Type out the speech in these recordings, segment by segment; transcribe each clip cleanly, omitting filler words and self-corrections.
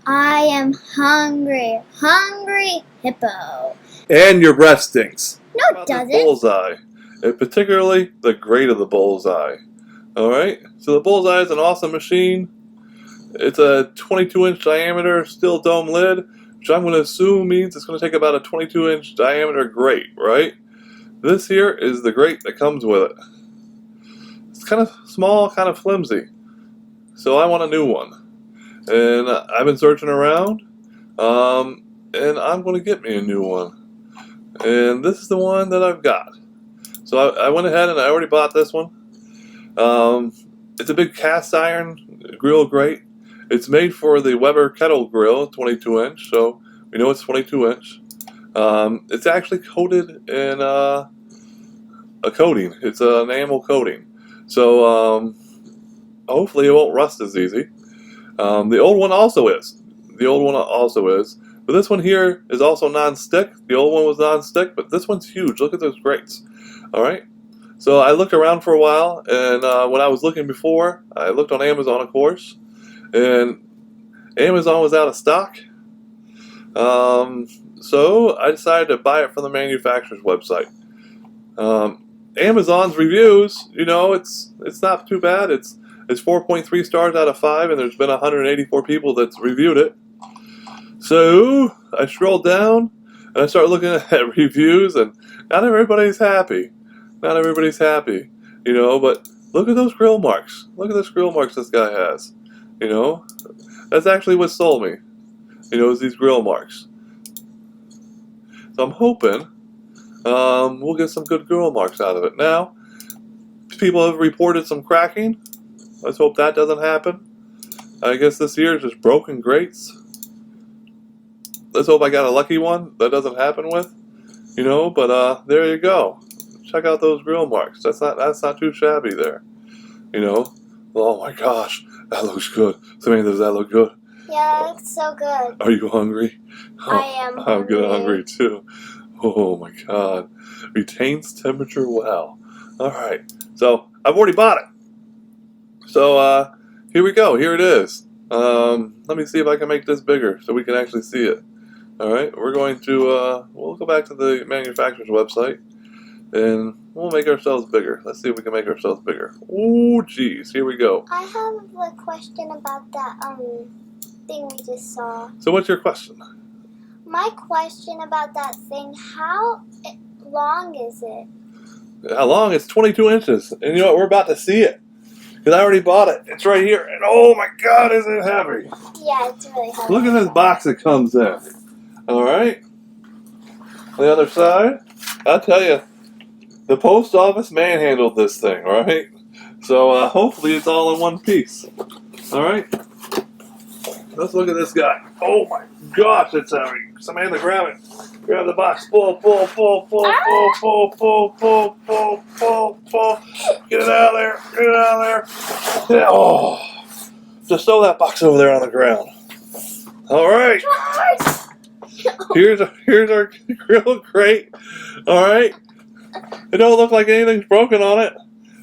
I am hungry. Hungry hippo. And your breath stinks. No, it doesn't. Bullseye. And particularly the Grate of the Bullseye. Alright? So the Bullseye is an awesome machine. It's a 22-inch diameter steel dome lid, which I'm going to assume means it's going to take about a 22-inch diameter grate, right? This here is the grate that comes with it. It's kind of small, kind of flimsy. So I want a new one. And I've been searching around, and I'm going to get me a new one. And this is the one that I've got. So I went ahead and I already bought this one. It's a big cast iron grill grate. It's made for the Weber Kettle grill, 22-inch, so we know it's 22-inch. It's actually coated in a coating. It's an enamel coating. So hopefully it won't rust as easy. The old one also is. But this one here is also non-stick. The old one was non-stick, but this one's huge. Look at those grates. Alright? So I looked around for a while, and when I was looking before, I looked on Amazon, of course, and Amazon was out of stock. So I decided to buy it from the manufacturer's website. Amazon's reviews, you know, it's not too bad. It's 4.3 stars out of 5, and there's been 184 people that's reviewed it. So I scrolled down and I started looking at reviews, and not everybody's happy. Not everybody's happy, you know. But look at those grill marks. Look at those grill marks this guy has. You know, that's actually what sold me. You know, is these grill marks. So I'm hoping we'll get some good grill marks out of it. Now, people have reported some cracking. Let's hope that doesn't happen. I guess this year is just broken grates. Let's hope I got a lucky one that doesn't happen with. You know, but there you go. Check out those grill marks. That's not too shabby there. You know. Oh my gosh, that looks good. Samantha, does that look good? Yeah, it looks so good. Are you hungry? I am hungry. I'm getting hungry too. Oh my god. Retains temperature well. Alright. So I've already bought it. So here we go. Here it is. Let me see if I can make this bigger so we can actually see it. Alright, we're going to we'll go back to the manufacturer's website and we'll make ourselves bigger. Let's see if we can make ourselves bigger. Oh geez, here we go. I have a question about that thing we just saw. So what's your question? My question about that thing, how long is it? How long? It's 22 inches. And you know what? We're about to see it. Because I already bought it. It's right here. And oh my god, is it heavy. Yeah, it's really heavy. Look at this box it comes in. Alright. On the other side, I'll tell you, the post office manhandled this thing, alright? So hopefully it's all in one piece. Alright? Let's look at this guy. Oh my gosh, it's heavy. Samantha, grab it. Grab the box. Pull, pull, pull, pull, pull, pull, pull, pull, pull, pull, pull. Get it out of there. Get it out of there. Yeah. Oh. Just throw that box over there on the ground. Alright. Here's our grill crate. Alright. It don't look like anything's broken on it.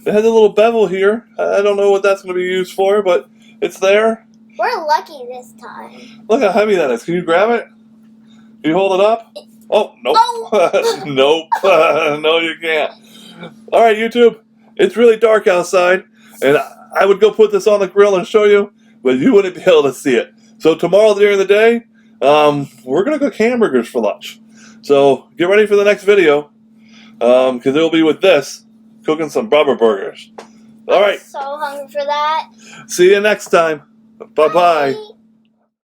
It has a little bevel here. I don't know what that's going to be used for, but it's there. We're lucky this time. Look how heavy that is. Can you grab it? Can you hold it up? Oh, nope. Oh. Nope. No, you can't. Alright, YouTube. It's really dark outside, and I would go put this on the grill and show you, but you wouldn't be able to see it. So tomorrow during the day, we're going to cook hamburgers for lunch. So get ready for the next video, because it'll be with this, cooking some rubber burgers. Alright. I'm so hungry for that. See you next time. Bye-bye.